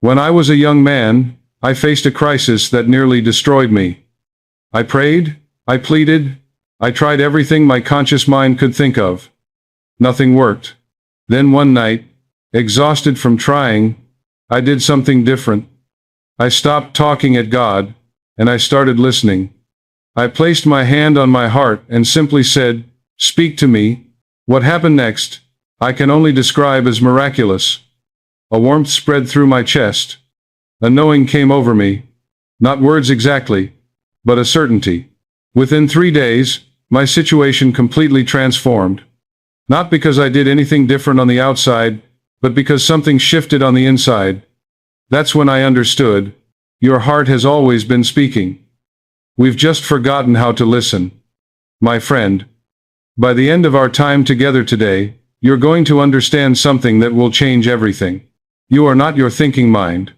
When I was a young man, I faced a crisis that nearly destroyed me. I prayed, I pleaded, I tried everything my conscious mind could think of. Nothing worked. Then one night, exhausted from trying, I did something different. I stopped talking at God, and I started listening. I placed my hand on my heart and simply said, "Speak to me." What happened next, I can only describe as miraculous. A warmth spread through my chest. A knowing came over me. Not words exactly, but a certainty. Within 3 days, my situation completely transformed. Not because I did anything different on the outside, but because something shifted on the inside. That's when I understood. Your heart has always been speaking. We've just forgotten how to listen. My friend, by the end of our time together today, you're going to understand something that will change everything. You are not your thinking mind.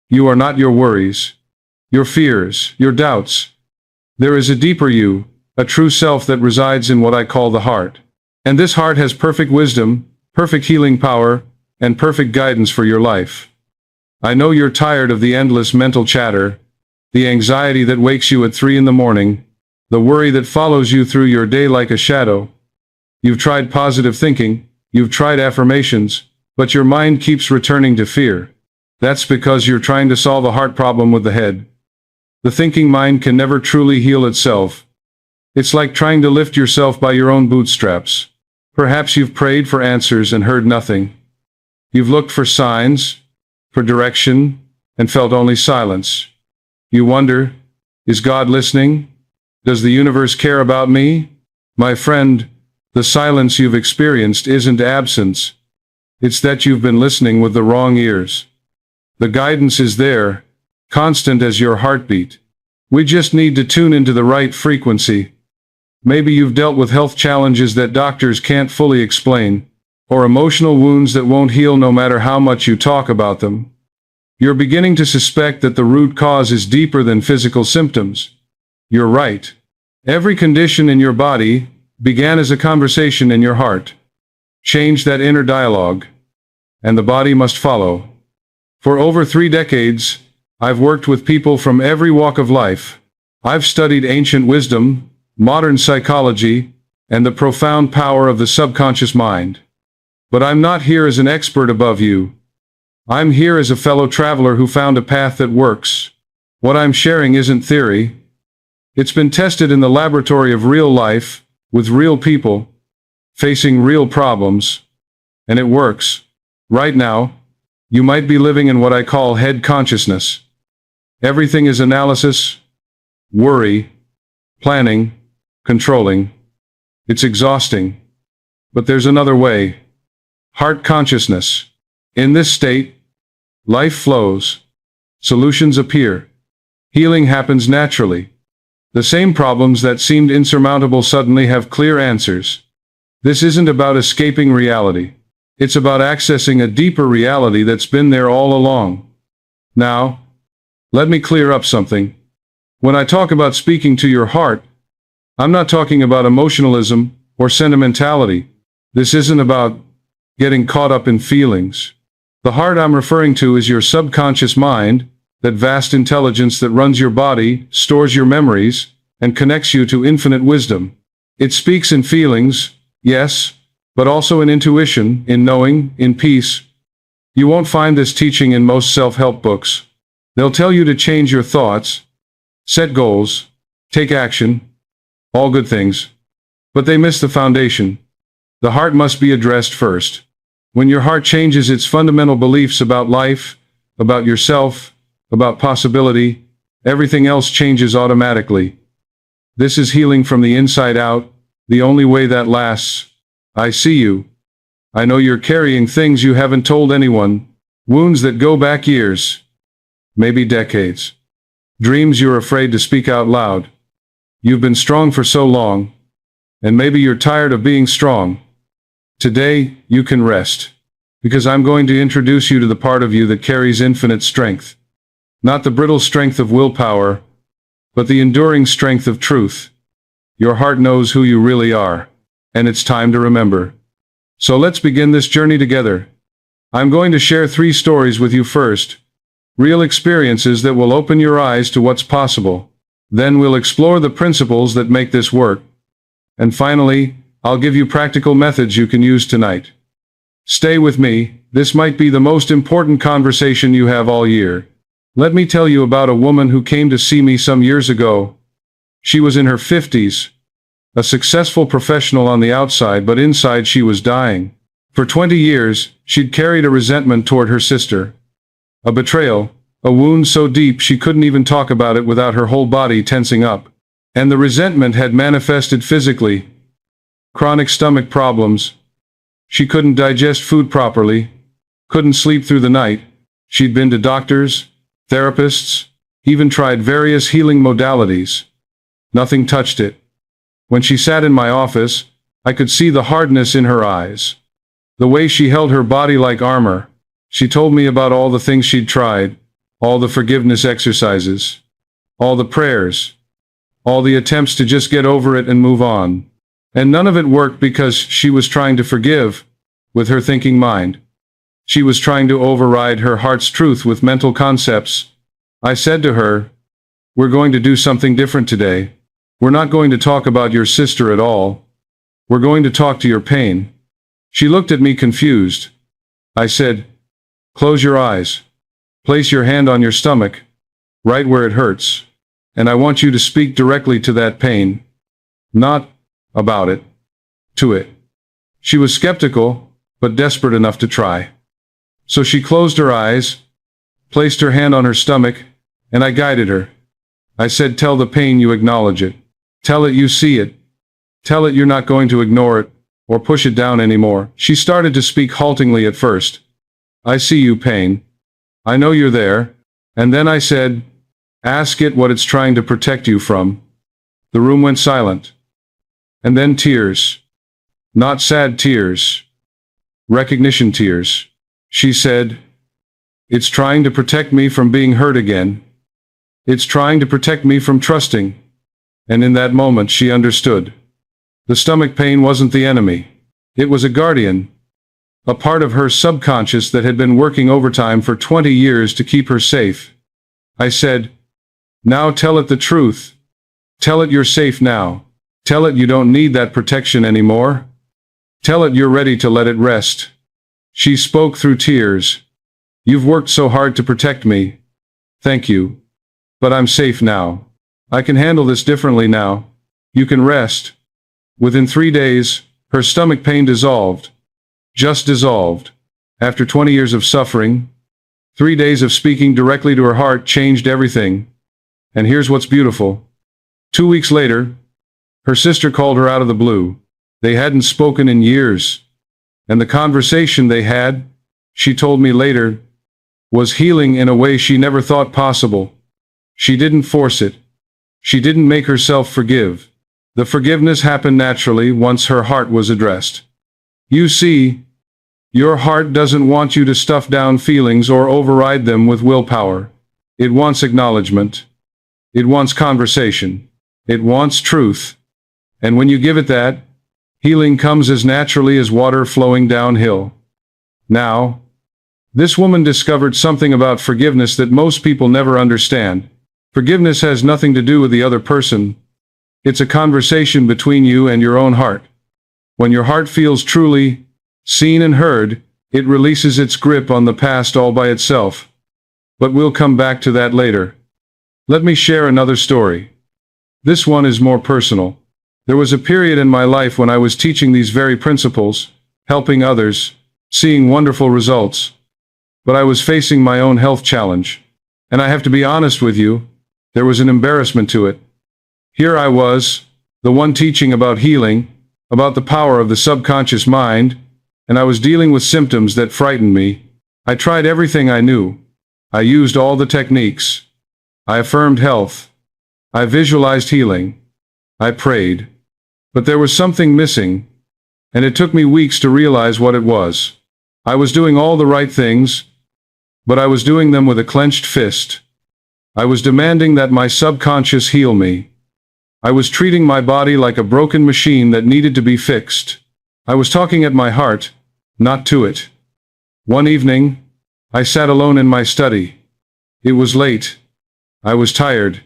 You are not your worries, your fears, your doubts. There is a deeper you, a true self that resides in what I call the heart. And this heart has perfect wisdom, perfect healing power, and perfect guidance for your life. I know you're tired of the endless mental chatter, the anxiety that wakes you at 3 a.m, the worry that follows you through your day like a shadow. You've tried positive thinking, you've tried affirmations, but your mind keeps returning to fear. That's because you're trying to solve a heart problem with the head. The thinking mind can never truly heal itself. It's like trying to lift yourself by your own bootstraps. Perhaps you've prayed for answers and heard nothing. You've looked for signs, for direction, and felt only silence. You wonder, is God listening? Does the universe care about me? My friend, the silence you've experienced isn't absence. It's that you've been listening with the wrong ears. The guidance is there, constant as your heartbeat. We just need to tune into the right frequency. Maybe you've dealt with health challenges that doctors can't fully explain, or emotional wounds that won't heal no matter how much you talk about them. You're beginning to suspect that the root cause is deeper than physical symptoms. You're right. Every condition in your body began as a conversation in your heart. Change that inner dialogue, and the body must follow. For over 3 decades, I've worked with people from every walk of life. I've studied ancient wisdom, modern psychology, and the profound power of the subconscious mind. But I'm not here as an expert above you. I'm here as a fellow traveler who found a path that works. What I'm sharing isn't theory. It's been tested in the laboratory of real life, with real people, facing real problems, and it works. Right now, you might be living in what I call head consciousness. Everything is analysis, worry, planning, controlling. It's exhausting. But there's another way. Heart consciousness. In this state, life flows. Solutions appear. Healing happens naturally. The same problems that seemed insurmountable suddenly have clear answers. This isn't about escaping reality. It's about accessing a deeper reality that's been there all along. Now, let me clear up something. When I talk about speaking to your heart, I'm not talking about emotionalism or sentimentality. This isn't about getting caught up in feelings. The heart I'm referring to is your subconscious mind, that vast intelligence that runs your body, stores your memories, and connects you to infinite wisdom. It speaks in feelings, yes, but also in intuition, in knowing, in peace. You won't find this teaching in most self-help books. They'll tell you to change your thoughts, set goals, take action, all good things. But they miss the foundation. The heart must be addressed first. When your heart changes its fundamental beliefs about life, about yourself, about possibility, everything else changes automatically. This is healing from the inside out, the only way that lasts. I see you. I know you're carrying things you haven't told anyone, wounds that go back years, maybe decades. Dreams you're afraid to speak out loud. You've been strong for so long, and maybe you're tired of being strong. Today, you can rest, because I'm going to introduce you to the part of you that carries infinite strength. Not the brittle strength of willpower, but the enduring strength of truth. Your heart knows who you really are, and it's time to remember. So let's begin this journey together. I'm going to share 3 stories with you first, Real experiences that will open your eyes to what's possible. Then we'll explore the principles that make this work. And finally, I'll give you practical methods you can use tonight. Stay with me, this might be the most important conversation you have all year. Let me tell you about a woman who came to see me some years ago. She was in her 50s, a successful professional on the outside, but inside she was dying. For 20 years, she'd carried a resentment toward her sister. A betrayal, a wound so deep she couldn't even talk about it without her whole body tensing up. And the resentment had manifested physically. Chronic stomach problems. She couldn't digest food properly, couldn't sleep through the night. She'd been to doctors, therapists, even tried various healing modalities. Nothing touched it. When she sat in my office, I could see the hardness in her eyes. The way she held her body like armor. She told me about all the things she'd tried, all the forgiveness exercises, all the prayers, all the attempts to just get over it and move on. And none of it worked because she was trying to forgive with her thinking mind. She was trying to override her heart's truth with mental concepts. I said to her, "We're going to do something different today. We're not going to talk about your sister at all. We're going to talk to your pain." She looked at me confused. I said, "Close your eyes. Place your hand on your stomach, right where it hurts. And I want you to speak directly to that pain. Not about it. To it." She was skeptical, but desperate enough to try. So she closed her eyes, placed her hand on her stomach, and I guided her. I said, "Tell the pain you acknowledge it. Tell it you see it. Tell it you're not going to ignore it, or push it down anymore." She started to speak haltingly at first. "I see you, pain. I know you're there." And then I said, "Ask it what it's trying to protect you from." The room went silent. And then tears. Not sad tears. Recognition tears. She said, "It's trying to protect me from being hurt again. It's trying to protect me from trusting." And in that moment she understood. The stomach pain wasn't the enemy. It was a guardian. A part of her subconscious that had been working overtime for 20 years to keep her safe. I said, "Now tell it the truth. Tell it you're safe now. Tell it you don't need that protection anymore. Tell it you're ready to let it rest." She spoke through tears. "You've worked so hard to protect me. Thank you. But I'm safe now. I can handle this differently now. You can rest." Within 3 days, her stomach pain dissolved. Just dissolved. After 20 years of suffering, 3 days of speaking directly to her heart changed everything. And here's what's beautiful. 2 weeks later, her sister called her out of the blue. They hadn't spoken in years. And the conversation they had, she told me later, was healing in a way she never thought possible. She didn't force it. She didn't make herself forgive. The forgiveness happened naturally once her heart was addressed. You see, your heart doesn't want you to stuff down feelings or override them with willpower. It wants acknowledgement. It wants conversation. It wants truth. And when you give it that, healing comes as naturally as water flowing downhill. Now, this woman discovered something about forgiveness that most people never understand. Forgiveness has nothing to do with the other person. It's a conversation between you and your own heart. When your heart feels truly seen and heard, it releases its grip on the past all by itself. But we'll come back to that later. Let me share another story. This one is more personal. There was a period in my life when I was teaching these very principles, helping others, seeing wonderful results. But I was facing my own health challenge. And I have to be honest with you, there was an embarrassment to it. Here I was, the one teaching about healing, about the power of the subconscious mind, and I was dealing with symptoms that frightened me. I tried everything I knew. I used all the techniques. I affirmed health. I visualized healing. I prayed. But there was something missing, and it took me weeks to realize what it was. I was doing all the right things, but I was doing them with a clenched fist. I was demanding that my subconscious heal me. I was treating my body like a broken machine that needed to be fixed. I was talking at my heart, not to it. One evening, I sat alone in my study. It was late. I was tired.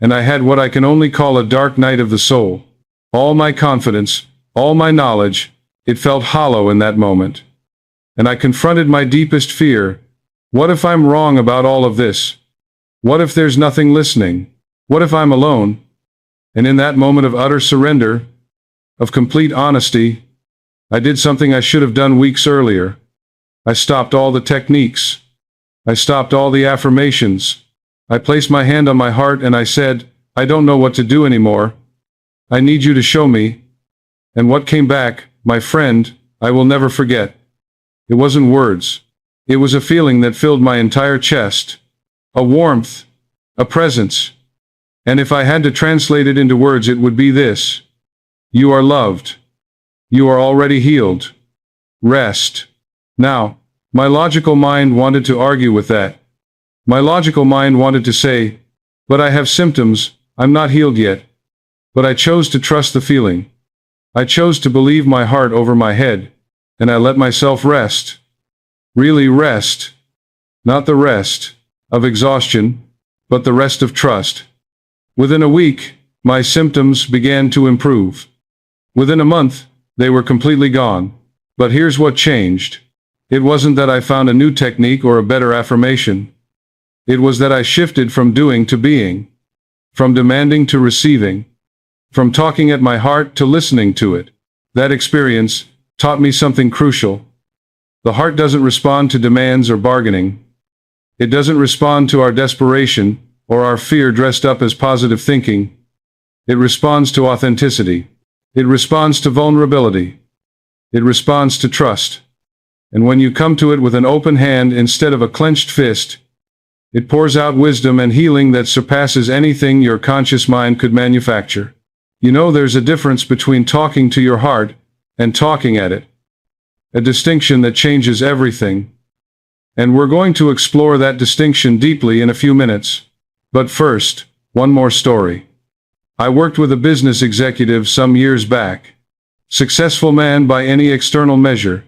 And I had what I can only call a dark night of the soul. All my confidence, all my knowledge, it felt hollow in that moment. And I confronted my deepest fear. What if I'm wrong about all of this? What if there's nothing listening? What if I'm alone? And in that moment of utter surrender, of complete honesty, I did something I should have done weeks earlier. I stopped all the techniques. I stopped all the affirmations. I placed my hand on my heart and I said, I don't know what to do anymore. I need you to show me. And what came back, my friend, I will never forget. It wasn't words. It was a feeling that filled my entire chest. A warmth. A presence. And if I had to translate it into words, it would be this. You are loved. You are already healed. Rest. Now, my logical mind wanted to argue with that. My logical mind wanted to say, but I have symptoms, I'm not healed yet. But I chose to trust the feeling. I chose to believe my heart over my head, and I let myself rest. Really rest. Not the rest of exhaustion, but the rest of trust. Within a week, my symptoms began to improve. Within a month, they were completely gone. But here's what changed. It wasn't that I found a new technique or a better affirmation. It was that I shifted from doing to being, from demanding to receiving, from talking at my heart to listening to it. That experience taught me something crucial. The heart doesn't respond to demands or bargaining. It doesn't respond to our desperation or our fear dressed up as positive thinking. It responds to authenticity. It responds to vulnerability. It responds to trust. And when you come to it with an open hand instead of a clenched fist, it pours out wisdom and healing that surpasses anything your conscious mind could manufacture. You know, there's a difference between talking to your heart and talking at it. A distinction that changes everything. And we're going to explore that distinction deeply in a few minutes. But first, one more story. I worked with a business executive some years back. Successful man by any external measure.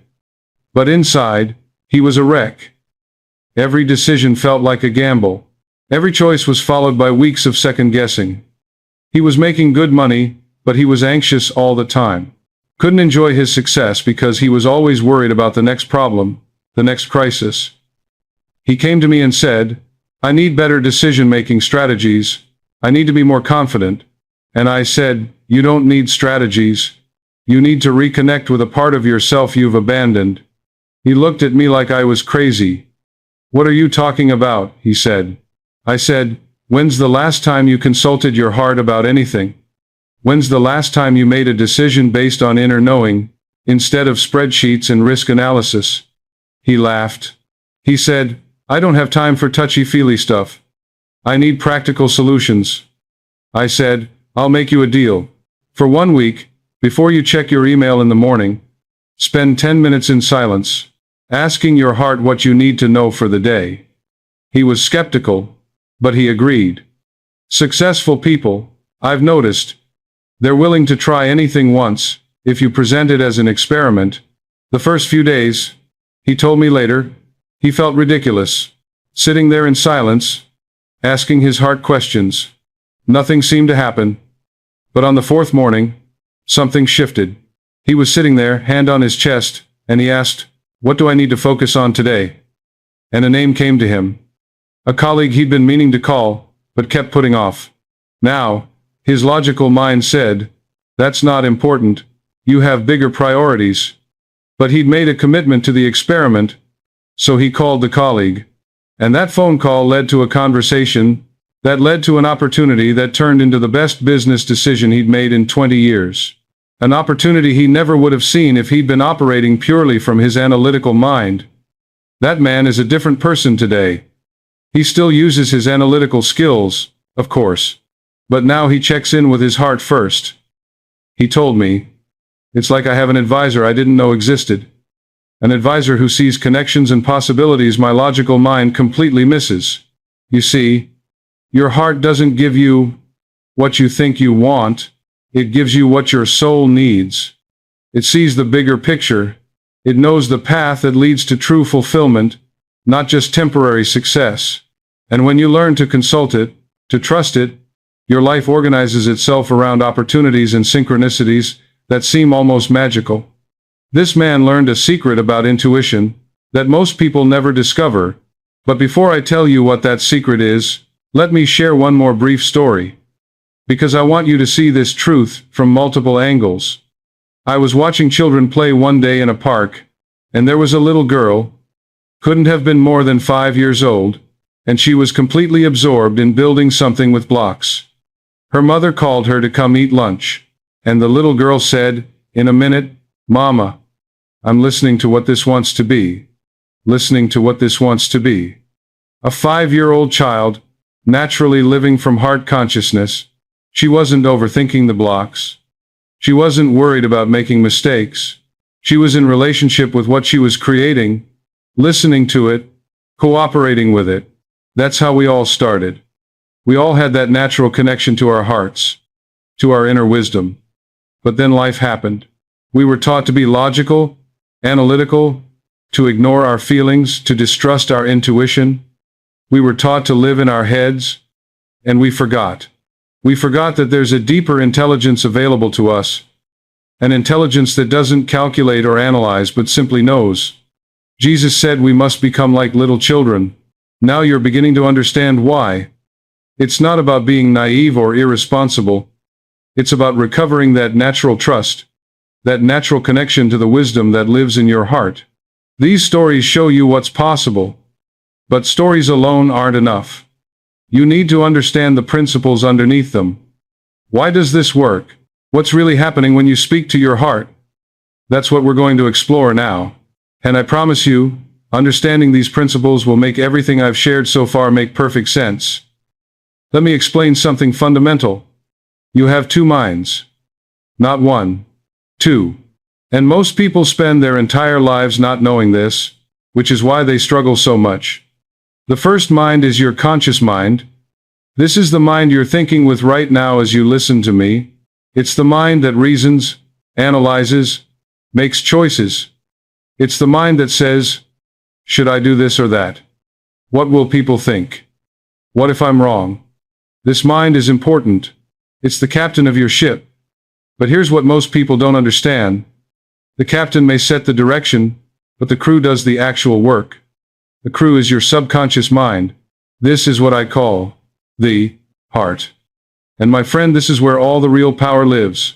But inside, he was a wreck. Every decision felt like a gamble. Every choice was followed by weeks of second guessing. He was making good money, but he was anxious all the time. Couldn't enjoy his success because he was always worried about the next problem, the next crisis. He came to me and said, I need better decision-making strategies. I need to be more confident. And I said, you don't need strategies. You need to reconnect with a part of yourself you've abandoned. He looked at me like I was crazy. What are you talking about? He said. I said, when's the last time you consulted your heart about anything? When's the last time you made a decision based on inner knowing, instead of spreadsheets and risk analysis? He laughed. He said, I don't have time for touchy-feely stuff. I need practical solutions. I said, I'll make you a deal. For 1 week, before you check your email in the morning, spend 10 minutes in silence, asking your heart what you need to know for the day. He was skeptical, but he agreed. Successful people, I've noticed, they're willing to try anything once, if you present it as an experiment. The first few days, he told me later, he felt ridiculous, sitting there in silence, asking his heart questions. Nothing seemed to happen. But on the 4th morning, something shifted. He was sitting there, hand on his chest, and he asked, what do I need to focus on today? And a name came to him. A colleague he'd been meaning to call, but kept putting off. Now, his logical mind said, that's not important, you have bigger priorities. But he'd made a commitment to the experiment, so he called the colleague. And that phone call led to a conversation that led to an opportunity that turned into the best business decision he'd made in 20 years. An opportunity he never would have seen if he'd been operating purely from his analytical mind. That man is a different person today. He still uses his analytical skills, of course. But now he checks in with his heart first. He told me, it's like I have an advisor I didn't know existed. An advisor who sees connections and possibilities my logical mind completely misses. You see, your heart doesn't give you what you think you want. It gives you what your soul needs. It sees the bigger picture. It knows the path that leads to true fulfillment, not just temporary success. And when you learn to consult it, to trust it, your life organizes itself around opportunities and synchronicities that seem almost magical. This man learned a secret about intuition that most people never discover. But before I tell you what that secret is, let me share one more brief story. Because I want you to see this truth from multiple angles. I was watching children play one day in a park, and there was a little girl, couldn't have been more than 5 years old, and she was completely absorbed in building something with blocks. Her mother called her to come eat lunch, and the little girl said, in a minute, "Mama, I'm listening to what this wants to be. Listening to what this wants to be." A 5-year-old child, naturally living from heart consciousness, she wasn't overthinking the blocks. She wasn't worried about making mistakes. She was in relationship with what she was creating, listening to it, cooperating with it. That's how we all started. We all had that natural connection to our hearts, to our inner wisdom. But then life happened. We were taught to be logical, analytical, to ignore our feelings, to distrust our intuition. We were taught to live in our heads, and we forgot. We forgot that there's a deeper intelligence available to us, an intelligence that doesn't calculate or analyze but simply knows. Jesus said we must become like little children. Now you're beginning to understand why. It's not about being naive or irresponsible. It's about recovering that natural trust, that natural connection to the wisdom that lives in your heart. These stories show you what's possible. But stories alone aren't enough. You need to understand the principles underneath them. Why does this work? What's really happening when you speak to your heart? That's what we're going to explore now. And I promise you, understanding these principles will make everything I've shared so far make perfect sense. Let me explain something fundamental. You have two minds. Not one. Two. And most people spend their entire lives not knowing this, which is why they struggle so much. The first mind is your conscious mind. This is the mind you're thinking with right now as you listen to me. It's the mind that reasons, analyzes, makes choices. It's the mind that says, should I do this or that? What will people think? What if I'm wrong? This mind is important. It's the captain of your ship. But here's what most people don't understand. The captain may set the direction, but the crew does the actual work. The crew is your subconscious mind. This is what I call the heart. And my friend, this is where all the real power lives.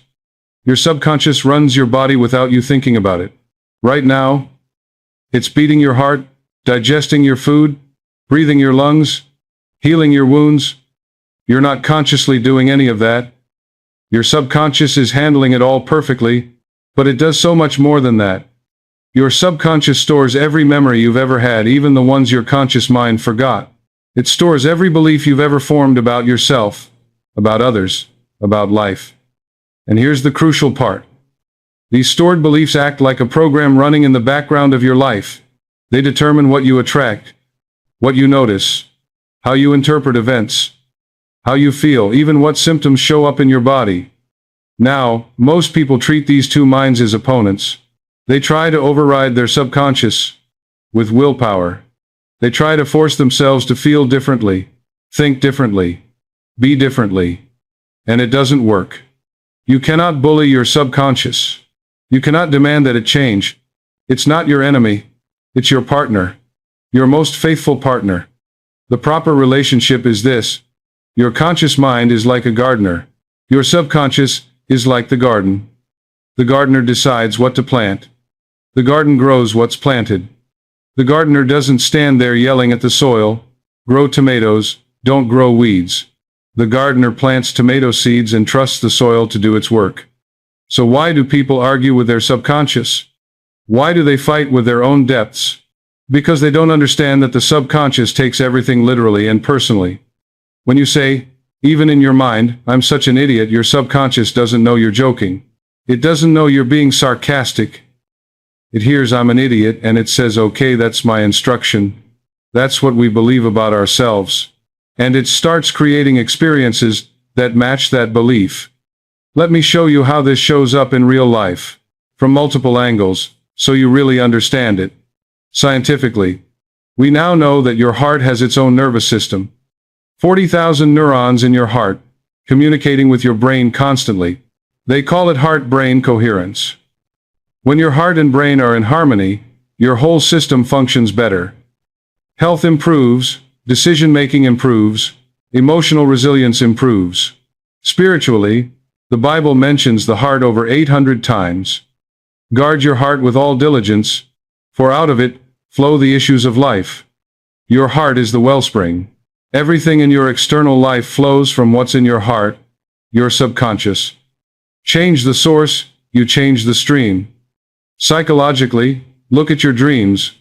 Your subconscious runs your body without you thinking about it. Right now, it's beating your heart, digesting your food, breathing your lungs, healing your wounds. You're not consciously doing any of that. Your subconscious is handling it all perfectly, but it does so much more than that. Your subconscious stores every memory you've ever had, even the ones your conscious mind forgot. It stores every belief you've ever formed about yourself, about others, about life. And here's the crucial part. These stored beliefs act like a program running in the background of your life. They determine what you attract, what you notice, how you interpret events, how you feel, even what symptoms show up in your body. Now, most people treat these two minds as opponents. They try to override their subconscious with willpower. They try to force themselves to feel differently, think differently, be differently. And it doesn't work. You cannot bully your subconscious. You cannot demand that it change. It's not your enemy. It's your partner. Your most faithful partner. The proper relationship is this. Your conscious mind is like a gardener. Your subconscious is like the garden. The gardener decides what to plant. The garden grows what's planted. The gardener doesn't stand there yelling at the soil, grow tomatoes, don't grow weeds. The gardener plants tomato seeds and trusts the soil to do its work. So why do people argue with their subconscious? Why do they fight with their own depths? Because they don't understand that the subconscious takes everything literally and personally. When you say, even in your mind, I'm such an idiot, your subconscious doesn't know you're joking. It doesn't know you're being sarcastic. It hears I'm an idiot and it says, okay, that's my instruction. That's what we believe about ourselves. And it starts creating experiences that match that belief. Let me show you how this shows up in real life, from multiple angles, so you really understand it. Scientifically, We now know that your heart has its own nervous system. 40,000 neurons in your heart, communicating with your brain constantly. They call it heart-brain coherence. When your heart and brain are in harmony, your whole system functions better. Health improves, decision-making improves, emotional resilience improves. Spiritually, the Bible mentions the heart over 800 times. Guard your heart with all diligence, for out of it flow the issues of life. Your heart is the wellspring. Everything in your external life flows from what's in your heart, your subconscious. Change the source, you change the stream. Psychologically, look at your dreams.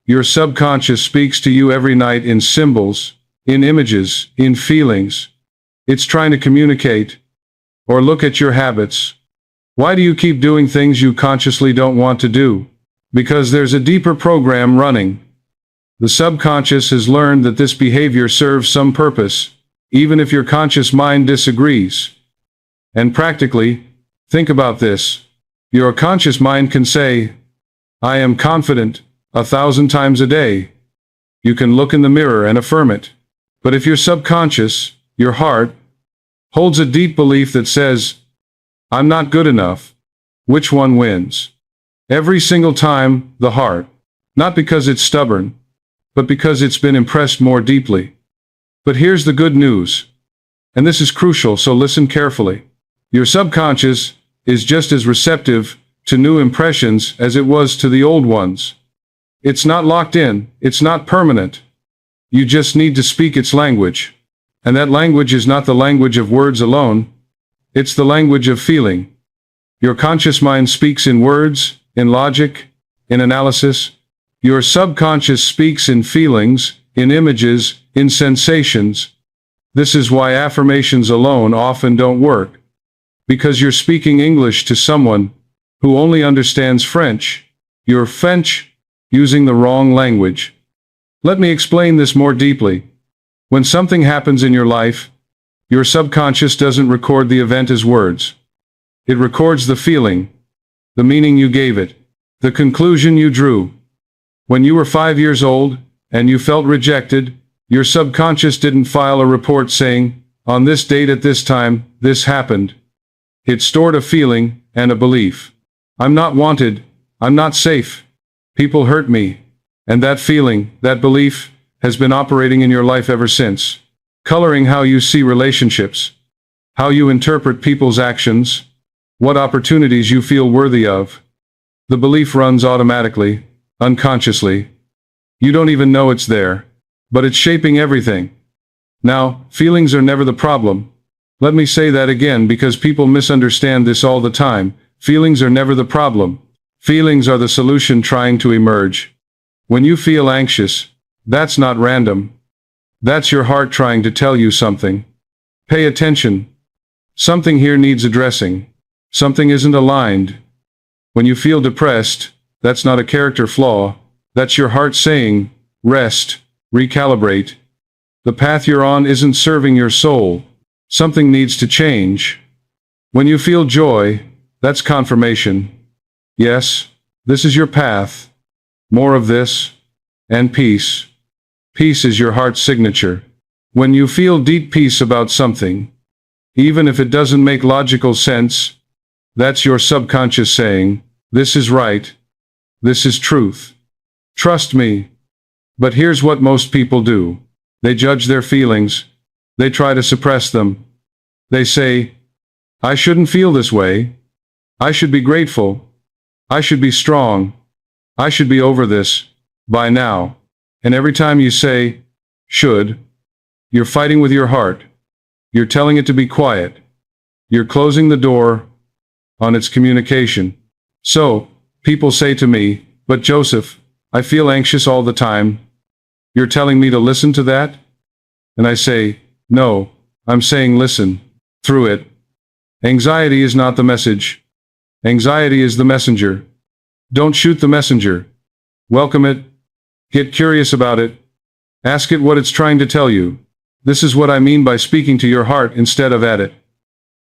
Your subconscious speaks to you every night in symbols, in images, in feelings. It's trying to communicate. Or look at your habits. Why do you keep doing things you consciously don't want to do? Because there's a deeper program running. The subconscious has learned that this behavior serves some purpose, even if your conscious mind disagrees. And practically, think about this. Your conscious mind can say, "I am confident," 1,000 times a day. You can look in the mirror and affirm it. But if your subconscious, your heart, holds a deep belief that says, "I'm not good enough," which one wins? Every single time, the heart. Not because it's stubborn, but because it's been impressed more deeply. But here's the good news. And this is crucial, so listen carefully. Your subconscious is just as receptive to new impressions as it was to the old ones. It's not locked in, it's not permanent. You just need to speak its language. And that language is not the language of words alone, it's the language of feeling. Your conscious mind speaks in words, in logic, in analysis. Your subconscious speaks in feelings, in images, in sensations. This is why affirmations alone often don't work. Because you're speaking English to someone who only understands French. You're French using the wrong language. Let me explain this more deeply. When something happens in your life, your subconscious doesn't record the event as words. It records the feeling, the meaning you gave it, the conclusion you drew. When you were 5 years old, and you felt rejected, your subconscious didn't file a report saying, "On this date at this time, this happened." It stored a feeling and a belief. "I'm not wanted, I'm not safe, people hurt me." And that feeling, that belief, has been operating in your life ever since, coloring how you see relationships, how you interpret people's actions, what opportunities you feel worthy of. The belief runs automatically, unconsciously. You don't even know it's there, but it's shaping everything. Now, feelings are never the problem. Let me say that again because people misunderstand this all the time. Feelings are never the problem. Feelings are the solution trying to emerge. When you feel anxious, that's not random. That's your heart trying to tell you something. Pay attention. Something here needs addressing. Something isn't aligned. When you feel depressed, that's not a character flaw. That's your heart saying, rest, recalibrate. The path you're on isn't serving your soul. Something needs to change. When you feel joy, that's confirmation. Yes, this is your path. More of this. And peace. Peace is your heart's signature. When you feel deep peace about something, even if it doesn't make logical sense, that's your subconscious saying, "This is right. This is truth. Trust me." But here's what most people do. They judge their feelings. They try to suppress them. They say, "I shouldn't feel this way. I should be grateful. I should be strong. I should be over this by now." And every time you say, "should," you're fighting with your heart. You're telling it to be quiet. You're closing the door on its communication. So, people say to me, "But Joseph, I feel anxious all the time. You're telling me to listen to that?" And I say, "No, I'm saying listen through it." Anxiety is not the message. Anxiety is the messenger. Don't shoot the messenger. Welcome it. Get curious about it. Ask it what it's trying to tell you. This is what I mean by speaking to your heart instead of at it.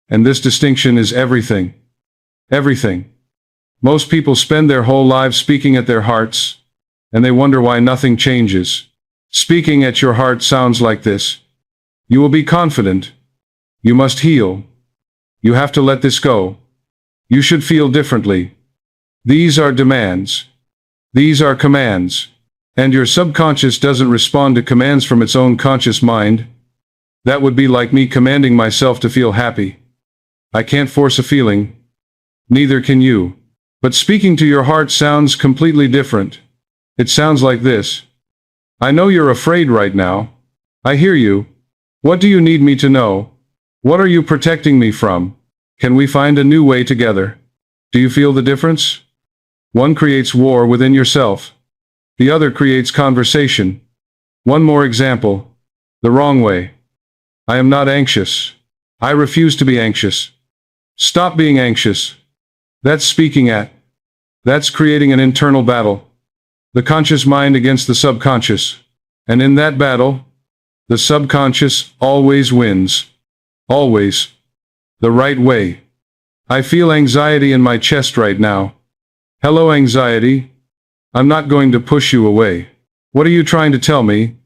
And this distinction is everything. Everything. Most people spend their whole lives speaking at their hearts. and they wonder why nothing changes. Speaking at your heart sounds like this. You will be confident. You must heal. You have to let this go. You should feel differently. These are demands. These are commands. And your subconscious doesn't respond to commands from its own conscious mind. That would be like me commanding myself to feel happy. I can't force a feeling. Neither can you. But speaking to your heart sounds completely different. It sounds like this. I know you're afraid right now. I hear you. What do you need me to know? What are you protecting me from? Can we find a new way together? Do you feel the difference? One creates war within yourself. The other creates conversation. One more example. The wrong way. I am not anxious. I refuse to be anxious. Stop being anxious. That's speaking at. That's creating an internal battle. The conscious mind against the subconscious. And in that battle, the subconscious always wins. Always. The right way. I feel anxiety in my chest right now. Hello, anxiety. I'm not going to push you away. What are you trying to tell me?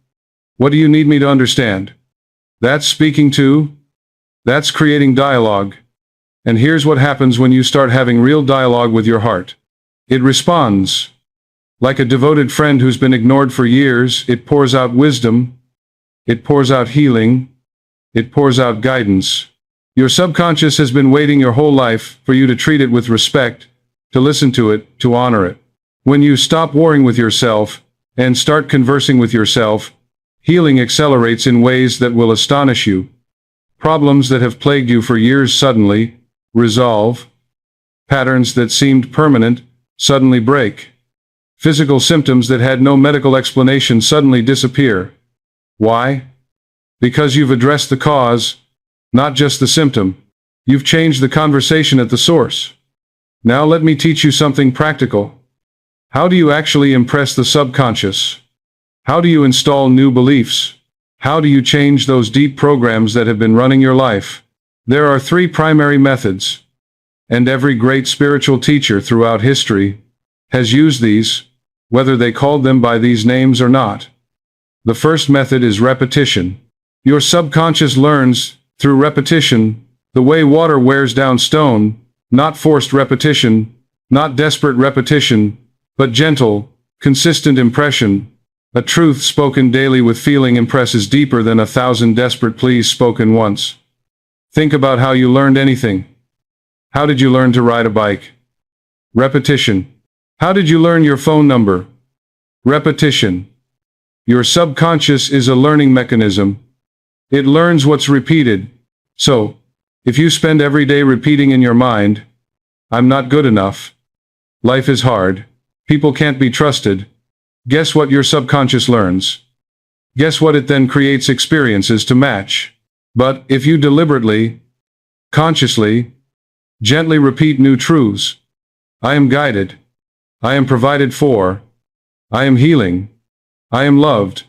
What do you need me to understand? That's speaking to. That's creating dialogue. And here's what happens when you start having real dialogue with your heart. It responds. Like a devoted friend who's been ignored for years, it pours out wisdom. It pours out healing. It pours out guidance. Your subconscious has been waiting your whole life for you to treat it with respect, to listen to it, to honor it. When you stop warring with yourself and start conversing with yourself, healing accelerates in ways that will astonish you. Problems that have plagued you for years suddenly resolve. Patterns that seemed permanent suddenly break. Physical symptoms that had no medical explanation suddenly disappear. Why? Because you've addressed the cause, not just the symptom. You've changed the conversation at the source. Now let me teach you something practical. How do you actually impress the subconscious? How do you install new beliefs? How do you change those deep programs that have been running your life? There are 3 primary methods, and every great spiritual teacher throughout history has used these, whether they called them by these names or not. The first method is repetition. Your subconscious learns, through repetition, the way water wears down stone, not forced repetition, not desperate repetition, but gentle, consistent impression. A truth spoken daily with feeling impresses deeper than 1,000 desperate pleas spoken once. Think about how you learned anything. How did you learn to ride a bike? Repetition. How did you learn your phone number? Repetition. Your subconscious is a learning mechanism. It learns what's repeated. So, if you spend every day repeating in your mind, I'm not good enough. Life is hard. People can't be trusted. Guess what your subconscious learns? Guess what it then creates experiences to match. But if you deliberately, consciously, gently repeat new truths, I am guided. I am provided for. I am healing. I am loved.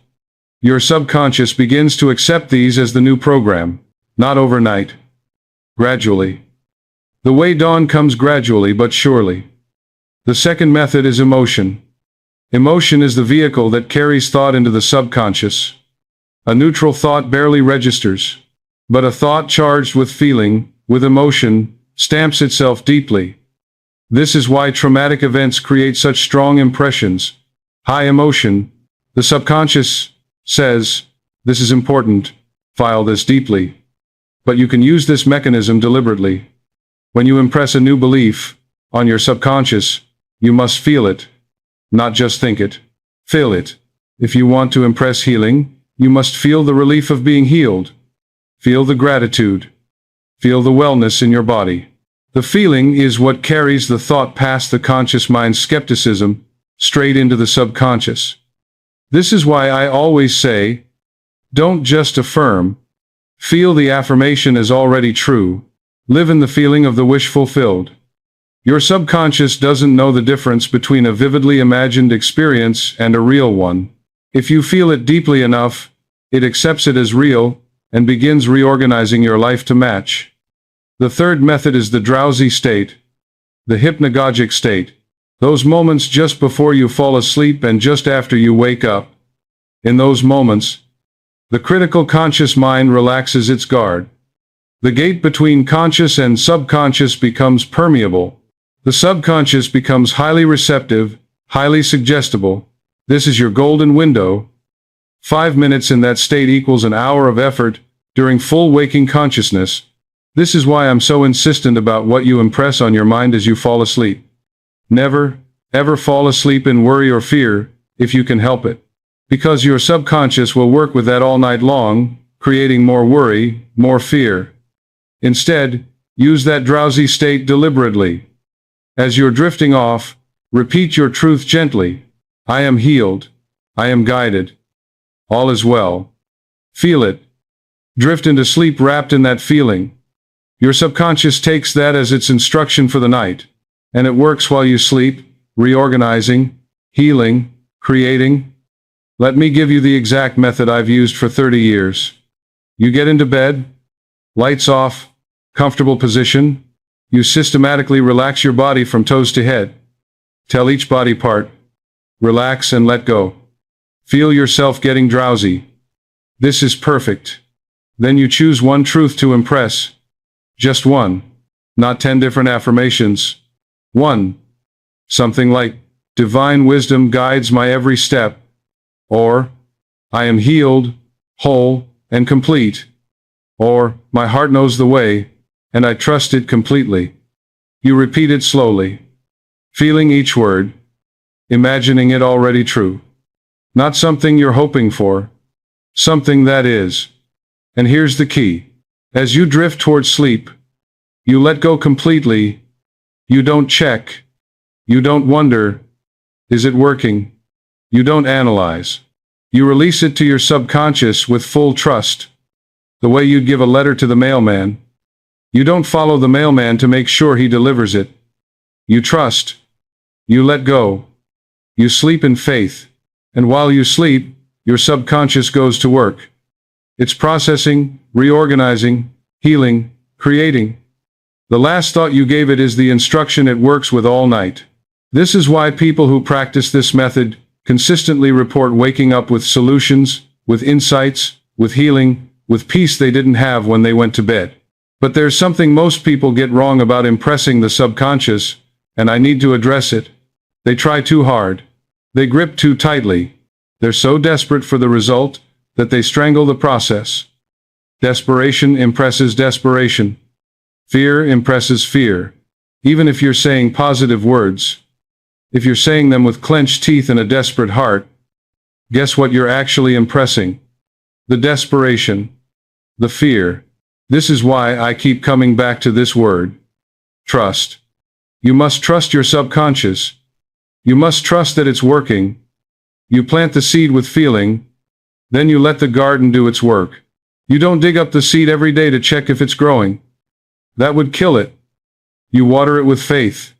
Your subconscious begins to accept these as the new program, not overnight. Gradually. The way dawn comes gradually but surely. The second method is emotion. Emotion is the vehicle that carries thought into the subconscious. A neutral thought barely registers, but a thought charged with feeling, with emotion, stamps itself deeply. This is why traumatic events create such strong impressions. High emotion. The subconscious says, this is important, file this deeply. But you can use this mechanism deliberately. When you impress a new belief on your subconscious, you must feel it. Not just think it. Feel it. If you want to impress healing, you must feel the relief of being healed. Feel the gratitude. Feel the wellness in your body. The feeling is what carries the thought past the conscious mind's skepticism, straight into the subconscious. This is why I always say, don't just affirm. Feel the affirmation as already true. Live in the feeling of the wish fulfilled. Your subconscious doesn't know the difference between a vividly imagined experience and a real one. If you feel it deeply enough, it accepts it as real and begins reorganizing your life to match. The third method is the drowsy state, the hypnagogic state. Those moments just before you fall asleep and just after you wake up. In those moments, the critical conscious mind relaxes its guard. The gate between conscious and subconscious becomes permeable. The subconscious becomes highly receptive, highly suggestible. This is your golden window. 5 minutes in that state equals an hour of effort during full waking consciousness. This is why I'm so insistent about what you impress on your mind as you fall asleep. Never, ever fall asleep in worry or fear, if you can help it. Because your subconscious will work with that all night long, creating more worry, more fear. Instead, use that drowsy state deliberately. As you're drifting off, repeat your truth gently. I am healed. I am guided. All is well. Feel it. Drift into sleep wrapped in that feeling. Your subconscious takes that as its instruction for the night, and it works while you sleep, reorganizing, healing, creating. Let me give you the exact method I've used for 30 years. You get into bed, lights off, comfortable position. You systematically relax your body from toes to head. Tell each body part, relax and let go. Feel yourself getting drowsy. This is perfect. Then you choose one truth to impress. Just one. Not 10 different affirmations. One. Something like, divine wisdom guides my every step. Or, I am healed, whole, and complete. Or, my heart knows the way, and I trust it completely. You repeat it slowly, feeling each word, imagining it already true. Not something you're hoping for, something that is. And here's the key. As you drift towards sleep, you let go completely. You don't check. You don't wonder, is it working? You don't analyze. You release it to your subconscious with full trust. The way you'd give a letter to the mailman. You don't follow the mailman to make sure he delivers it. You trust. You let go. You sleep in faith. And while you sleep, your subconscious goes to work. It's processing, reorganizing, healing, creating. The last thought you gave it is the instruction it works with all night. This is why people who practice this method consistently report waking up with solutions, with insights, with healing, with peace they didn't have when they went to bed. But there's something most people get wrong about impressing the subconscious, and I need to address it. They try too hard. They grip too tightly. They're so desperate for the result that they strangle the process. Desperation impresses desperation. Fear impresses fear. Even if you're saying positive words, if you're saying them with clenched teeth and a desperate heart, guess what you're actually impressing? The desperation. The fear. This is why I keep coming back to this word. Trust. You must trust your subconscious. You must trust that it's working. You plant the seed with feeling, then you let the garden do its work. You don't dig up the seed every day to check if it's growing. That would kill it. You water it with faith.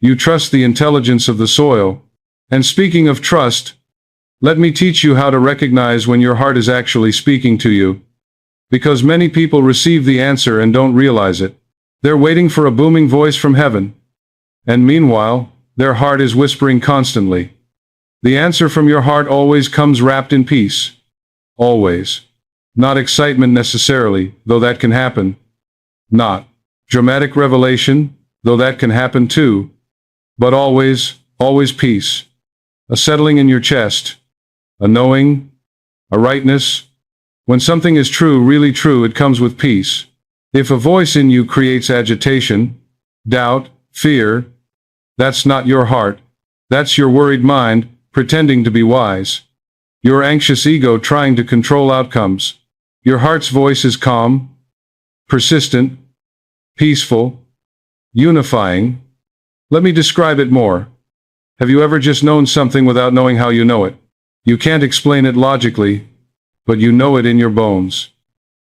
You trust the intelligence of the soil. And speaking of trust, let me teach you how to recognize when your heart is actually speaking to you. Because many people receive the answer and don't realize it. They're waiting for a booming voice from heaven. And meanwhile, their heart is whispering constantly. The answer from your heart always comes wrapped in peace. Always. Not excitement necessarily, though that can happen. Not dramatic revelation, though that can happen too. But always, always peace. A settling in your chest. A knowing. A rightness. When something is true, really true, it comes with peace. If a voice in you creates agitation, doubt, fear, that's not your heart. That's your worried mind, pretending to be wise. Your anxious ego trying to control outcomes. Your heart's voice is calm, persistent, peaceful, unifying. Let me describe it more. Have you ever just known something without knowing how you know it? You can't explain it logically, but you know it in your bones.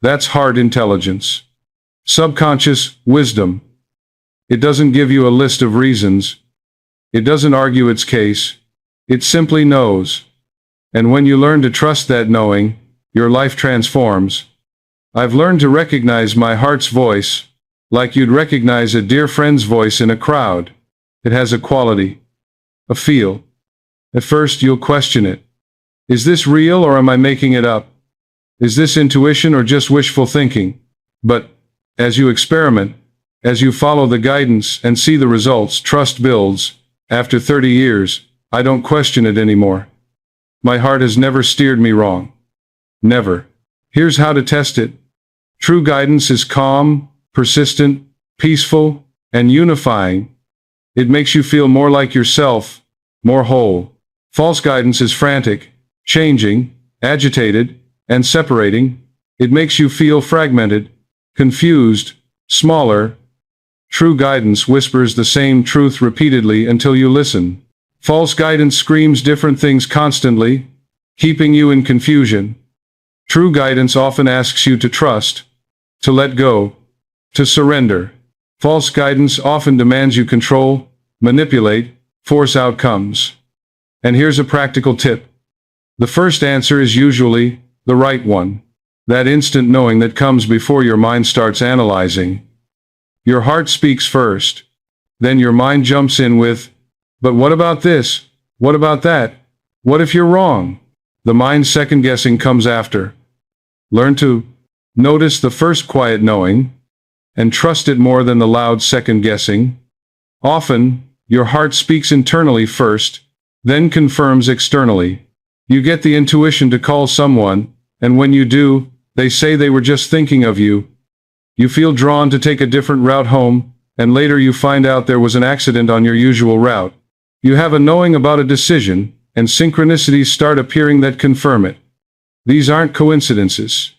That's heart intelligence. Subconscious wisdom. It doesn't give you a list of reasons. It doesn't argue its case. It simply knows. And when you learn to trust that knowing, your life transforms. I've learned to recognize my heart's voice, like you'd recognize a dear friend's voice in a crowd. It has a quality. a feel. At first you'll question it. Is this real or am I making it up? Is this intuition or just wishful thinking? But, as you experiment, as you follow the guidance and see the results, trust builds. After 30 years, I don't question it anymore. My heart has never steered me wrong. Never. Here's how to test it. True guidance is calm, persistent, peaceful, and unifying. It makes you feel more like yourself, more whole. False guidance is frantic, changing, agitated, and separating. It makes you feel fragmented, confused, smaller. True guidance whispers the same truth repeatedly until you listen. False guidance screams different things constantly, keeping you in confusion. True guidance often asks you to trust, to let go, to surrender. False guidance often demands you control, manipulate, force outcomes. And here's a practical tip. The first answer is usually the right one. That instant knowing that comes before your mind starts analyzing. Your heart speaks first. Then your mind jumps in with, but what about this? What about that? What if you're wrong? The mind's second guessing comes after. Learn to notice the first quiet knowing and trust it more than the loud second guessing. Often, your heart speaks internally first, then confirms externally. You get the intuition to call someone, and when you do, they say they were just thinking of you. You feel drawn to take a different route home, and later you find out there was an accident on your usual route. You have a knowing about a decision, and synchronicities start appearing that confirm it. These aren't coincidences.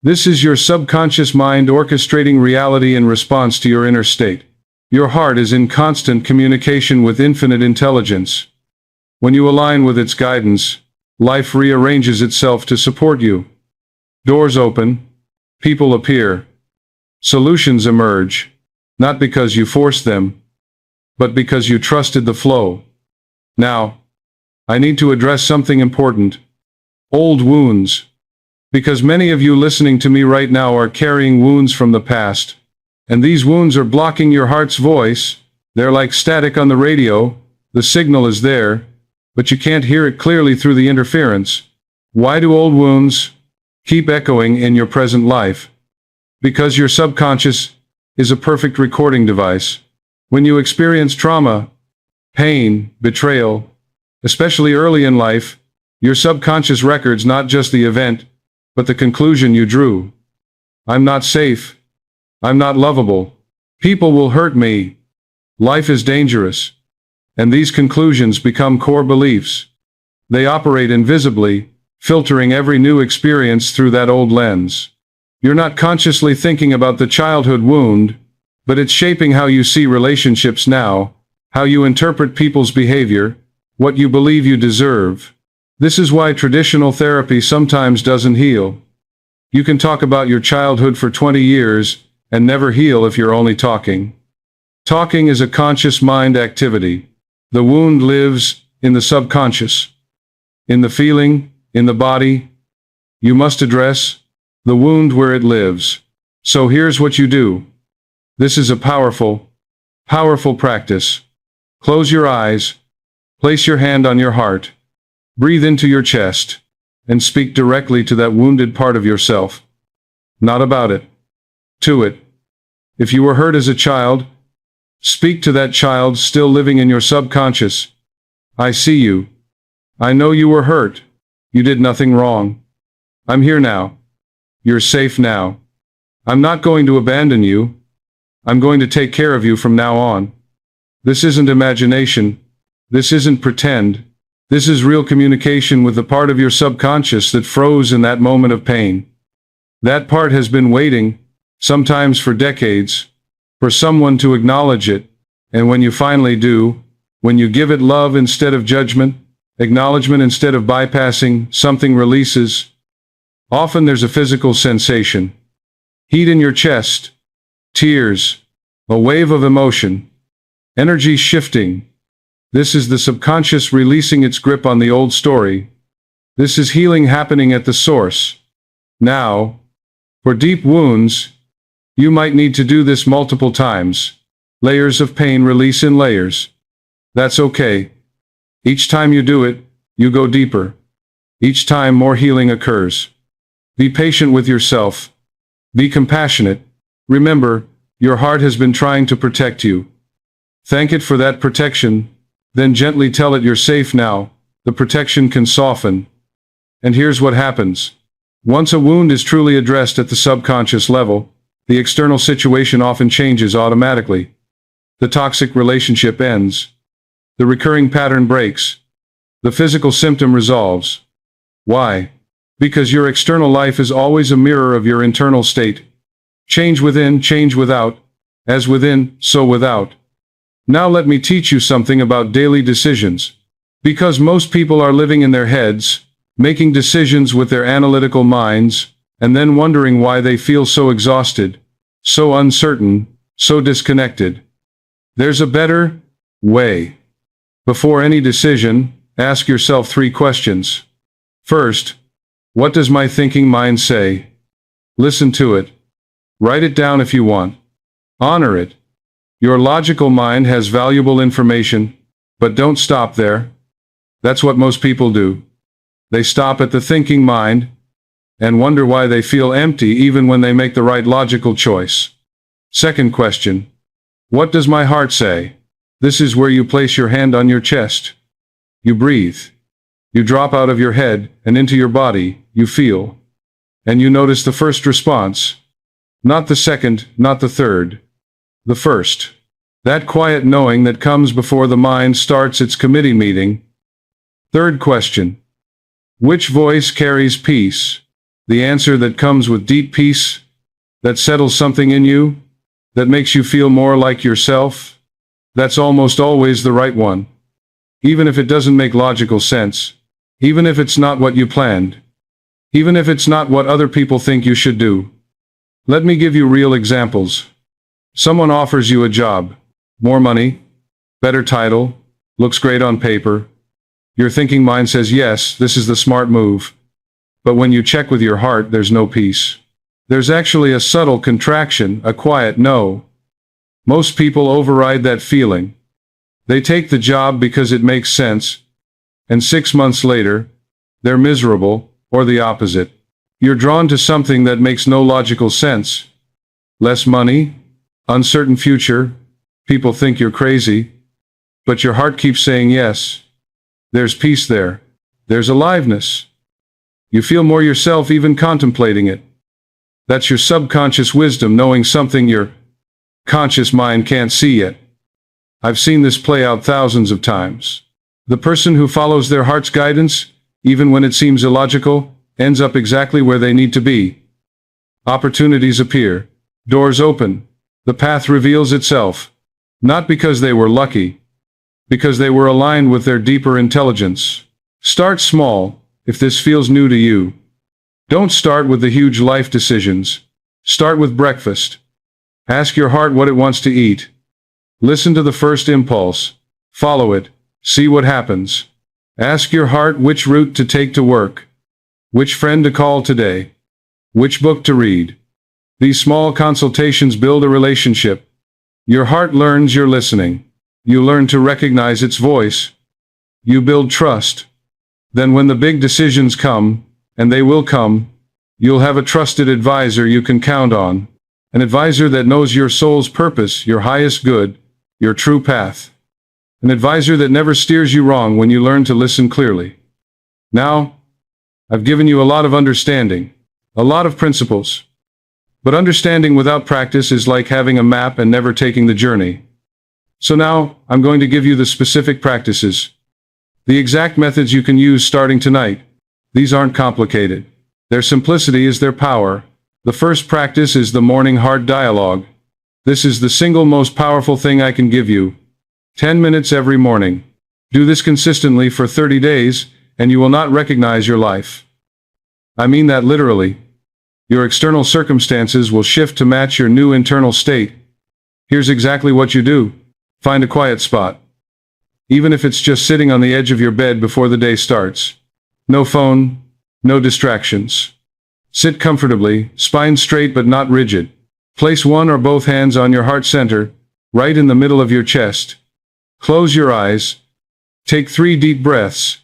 This is your subconscious mind orchestrating reality in response to your inner state. Your heart is in constant communication with infinite intelligence. When you align with its guidance, life rearranges itself to support you. Doors open, people appear, solutions emerge, not because you forced them, but because you trusted the flow. Now, I need to address something important. Old wounds. Because many of you listening to me right now are carrying wounds from the past, and these wounds are blocking your heart's voice. They're like static on the radio. The signal is there, but you can't hear it clearly through the interference. Why do old wounds keep echoing in your present life? Because your subconscious is a perfect recording device. When you experience trauma, pain, betrayal, especially early in life, your subconscious records not just the event, but the conclusion you drew. I'm not safe. I'm not lovable. People will hurt me. Life is dangerous. And these conclusions become core beliefs. They operate invisibly, filtering every new experience through that old lens. You're not consciously thinking about the childhood wound, but it's shaping how you see relationships now, how you interpret people's behavior, what you believe you deserve. This is why traditional therapy sometimes doesn't heal. You can talk about your childhood for 20 years and never heal if you're only talking. Talking is a conscious mind activity. The wound lives in the subconscious, in the feeling, in the body. You must address the wound where it lives. So here's what you do. This is a powerful practice. Close your eyes, place your hand on your heart, breathe into your chest, and speak directly to that wounded part of yourself. Not about it. To it. If you were hurt as a child, speak to that child still living in your subconscious. I see you. I know you were hurt. You did nothing wrong. I'm here now. You're safe now. I'm not going to abandon you. I'm going to take care of you from now on. This isn't imagination. This isn't pretend. This is real communication with the part of your subconscious that froze in that moment of pain. That part has been waiting, sometimes for decades, for someone to acknowledge it, and when you finally do, when you give it love instead of judgment, acknowledgement instead of bypassing, something releases. Often there's a physical sensation. Heat in your chest, tears, a wave of emotion, energy shifting. This is the subconscious releasing its grip on the old story. This is healing happening at the source. Now, for deep wounds, you might need to do this multiple times. Layers of pain release in layers. That's okay. Each time you do it, you go deeper. Each time more healing occurs. Be patient with yourself. Be compassionate. Remember, your heart has been trying to protect you. Thank it for that protection, then gently tell it you're safe now. The protection can soften. And here's what happens. Once a wound is truly addressed at the subconscious level, the external situation often changes automatically. The toxic relationship ends. The recurring pattern breaks. The physical symptom resolves. Why? Because your external life is always a mirror of your internal state. Change within, change without. As within, so without. Now let me teach you something about daily decisions. Because most people are living in their heads, making decisions with their analytical minds, and then wondering why they feel so exhausted, so uncertain, so disconnected. There's a better way. Before any decision, ask yourself 3 questions. First, what does my thinking mind say? Listen to it. Write it down if you want. Honor it. Your logical mind has valuable information, but don't stop there. That's what most people do. They stop at the thinking mind and wonder why they feel empty even when they make the right logical choice. Second question. What does my heart say? This is where you place your hand on your chest. You breathe. You drop out of your head and into your body, you feel. And you notice the first response. Not the second, not the third. The first. That quiet knowing that comes before the mind starts its committee meeting. Third question. Which voice carries peace? The answer that comes with deep peace, that settles something in you, that makes you feel more like yourself. That's almost always the right one. Even if it doesn't make logical sense. Even if it's not what you planned. Even if it's not what other people think you should do. Let me give you real examples. Someone offers you a job. More money. Better title. Looks great on paper. Your thinking mind says yes, this is the smart move. But when you check with your heart, there's no peace. There's actually a subtle contraction, a quiet no. Most people override that feeling. They take the job because it makes sense. And 6 months later, they're miserable, or the opposite. You're drawn to something that makes no logical sense. Less money, uncertain future, people think you're crazy, but your heart keeps saying yes. There's peace there. There's aliveness. You feel more yourself even contemplating it. That's your subconscious wisdom knowing something your conscious mind can't see yet. I've seen this play out thousands of times. The person who follows their heart's guidance, even when it seems illogical, ends up exactly where they need to be. Opportunities appear. Doors open. The path reveals itself. Not because they were lucky. Because they were aligned with their deeper intelligence. Start small, if this feels new to you. Don't start with the huge life decisions. Start with breakfast. Ask your heart what it wants to eat. Listen to the first impulse. Follow it. See what happens. Ask your heart which route to take to work. Which friend to call today. Which book to read. These small consultations build a relationship. Your heart learns you're listening. You learn to recognize its voice. You build trust. Then when the big decisions come, and they will come, you'll have a trusted advisor you can count on. An advisor that knows your soul's purpose, your highest good, your true path. An advisor that never steers you wrong when you learn to listen clearly. Now, I've given you a lot of understanding, a lot of principles. But understanding without practice is like having a map and never taking the journey. So now, I'm going to give you the specific practices. The exact methods you can use starting tonight. These aren't complicated. Their simplicity is their power. The first practice is the morning heart dialogue. This is the single most powerful thing I can give you. 10 minutes every morning. Do this consistently for 30 days, and you will not recognize your life. I mean that literally. Your external circumstances will shift to match your new internal state. Here's exactly what you do. Find a quiet spot. Even if it's just sitting on the edge of your bed before the day starts. No phone, no distractions. Sit comfortably, spine straight but not rigid. Place one or both hands on your heart center, right in the middle of your chest. Close your eyes. Take 3 deep breaths.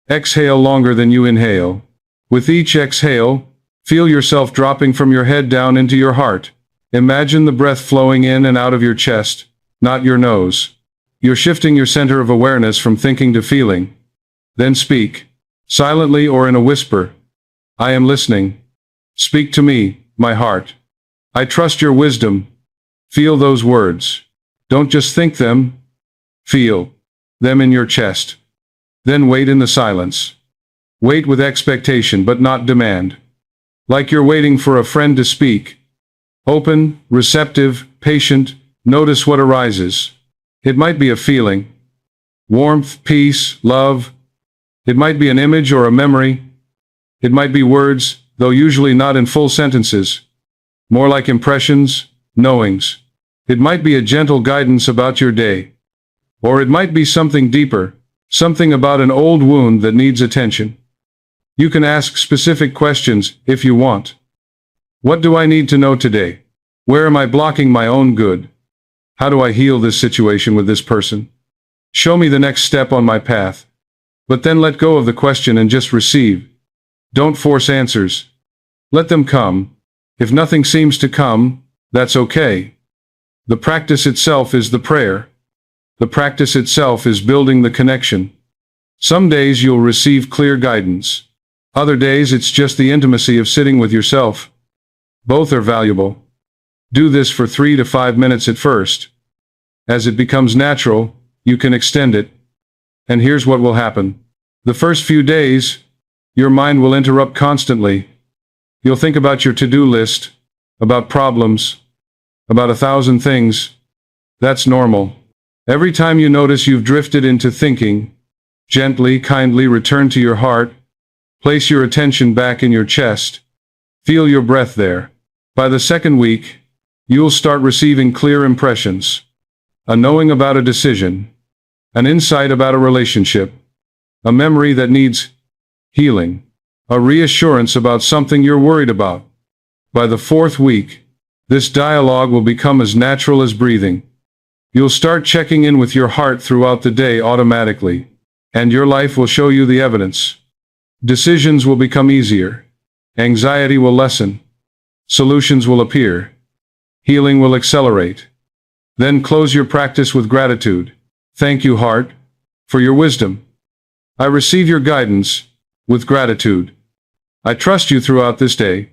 Exhale longer than you inhale. With each exhale, feel yourself dropping from your head down into your heart. Imagine the breath flowing in and out of your chest, not your nose. You're shifting your center of awareness from thinking to feeling. Then speak, silently or in a whisper. I am listening. Speak to me, my heart. I trust your wisdom. Feel those words. Don't just think them. Feel them in your chest. Then wait in the silence. Wait with expectation but not demand. Like you're waiting for a friend to speak. Open, receptive, patient, notice what arises. It might be a feeling. Warmth, peace, love. It might be an image or a memory. It might be words, though usually not in full sentences. More like impressions, knowings. It might be a gentle guidance about your day. Or it might be something deeper, something about an old wound that needs attention. You can ask specific questions if you want. What do I need to know today? Where am I blocking my own good? How do I heal this situation with this person? Show me the next step on my path. But then let go of the question and just receive. Don't force answers. Let them come. If nothing seems to come, that's okay. The practice itself is the prayer. The practice itself is building the connection. Some days you'll receive clear guidance. Other days it's just the intimacy of sitting with yourself. Both are valuable. Do this for 3 to 5 minutes at first. As it becomes natural, you can extend it. And here's what will happen. The first few days, your mind will interrupt constantly. You'll think about your to-do list, about problems, about 1,000 things. That's normal. Every time you notice you've drifted into thinking, gently, kindly return to your heart. Place your attention back in your chest. Feel your breath there. By the second week, you'll start receiving clear impressions. A knowing about a decision. An insight about a relationship. A memory that needs healing. A reassurance about something you're worried about. By the 4th week, this dialogue will become as natural as breathing. You'll start checking in with your heart throughout the day automatically, and your life will show you the evidence. Decisions will become easier. Anxiety will lessen. Solutions will appear. Healing will accelerate. Then close your practice with gratitude. Thank you, heart, for your wisdom. I receive your guidance with gratitude. I trust you throughout this day.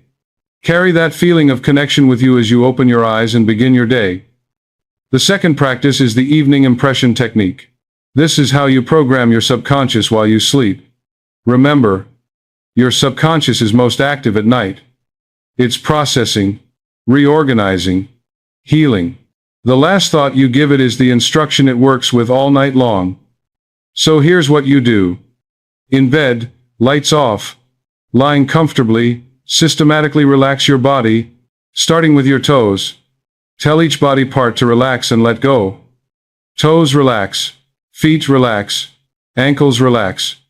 Carry that feeling of connection with you as you open your eyes and begin your day. The second practice is the evening impression technique. This is how you program your subconscious while you sleep. Remember, your subconscious is most active at night. It's processing, reorganizing, healing. The last thought you give it is the instruction it works with all night long. So here's what you do. In bed, lights off, lying comfortably, systematically relax your body, starting with your toes. Tell each body part to relax and let go. Toes relax, feet relax, ankles relax.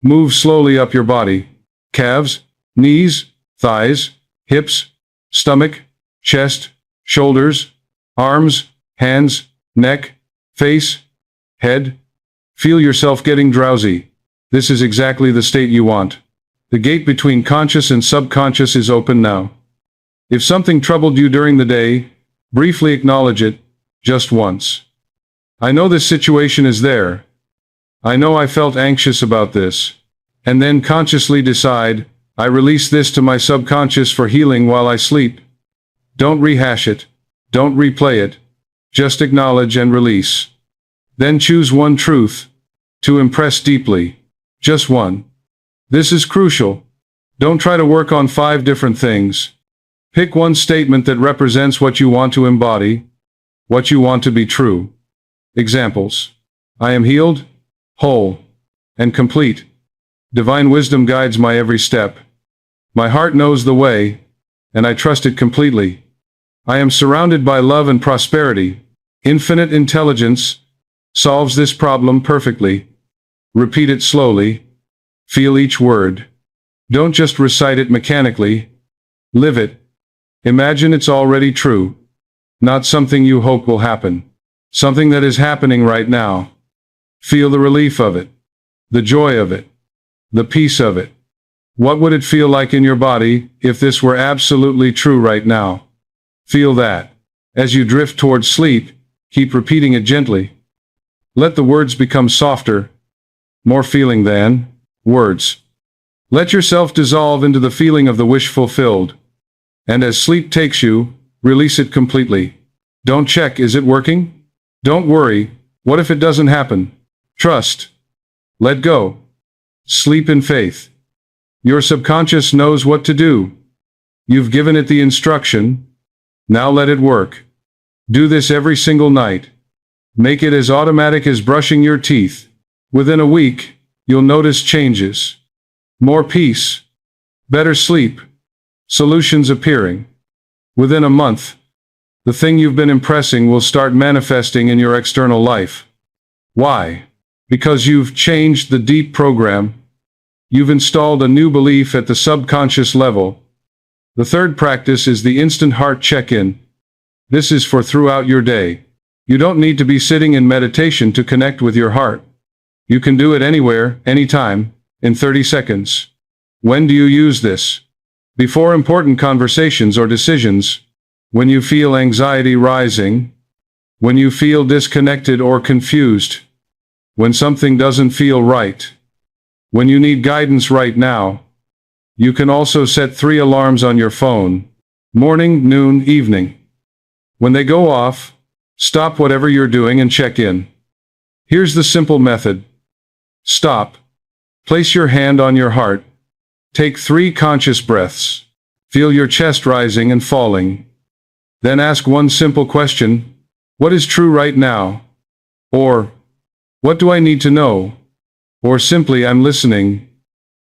Move slowly up your body. Calves, knees, thighs, hips, stomach, chest, shoulders, arms, hands, neck, face, head. Feel yourself getting drowsy. This is exactly the state you want. The gate between conscious and subconscious is open now. If something troubled you during the day, briefly acknowledge it, just once. I know this situation is there. I know I felt anxious about this. And then consciously decide, I release this to my subconscious for healing while I sleep. Don't rehash it. Don't replay it. Just acknowledge and release. Then choose one truth to impress deeply. Just one. This is crucial. Don't try to work on 5 different things. Pick one statement that represents what you want to embody, what you want to be true. Examples. I am healed, whole, and complete. Divine wisdom guides my every step. My heart knows the way, and I trust it completely. I am surrounded by love and prosperity. Infinite intelligence solves this problem perfectly. Repeat it slowly. Feel each word. Don't just recite it mechanically. Live it. Imagine it's already true. Not something you hope will happen. Something that is happening right now. Feel the relief of it, the joy of it, the peace of it. What would it feel like in your body if this were absolutely true right now? Feel that. As you drift towards sleep, keep repeating it gently. Let the words become softer, more feeling than words. Let yourself dissolve into the feeling of the wish fulfilled. And as sleep takes you, release it completely. Don't check, is it working? Don't worry, what if it doesn't happen? Trust. Let go. Sleep in faith. Your subconscious knows what to do. You've given it the instruction. Now let it work. Do this every single night. Make it as automatic as brushing your teeth. Within a week, you'll notice changes. More peace. Better sleep. Solutions appearing. Within a month, the thing you've been impressing will start manifesting in your external life. Why? Because you've changed the deep program. You've installed a new belief at the subconscious level. The third practice is the instant heart check-in. This is for throughout your day. You don't need to be sitting in meditation to connect with your heart. You can do it anywhere, anytime, in 30 seconds. When do you use this? Before important conversations or decisions, when you feel anxiety rising, when you feel disconnected or confused, when something doesn't feel right, when you need guidance right now. You can also set 3 alarms on your phone: morning, noon, evening. When they go off, stop whatever you're doing and check in. Here's the simple method. Stop. Place your hand on your heart. Take 3 conscious breaths. Feel your chest rising and falling. Then ask one simple question: what is true right now? Or, what do I need to know? Or simply, I'm listening.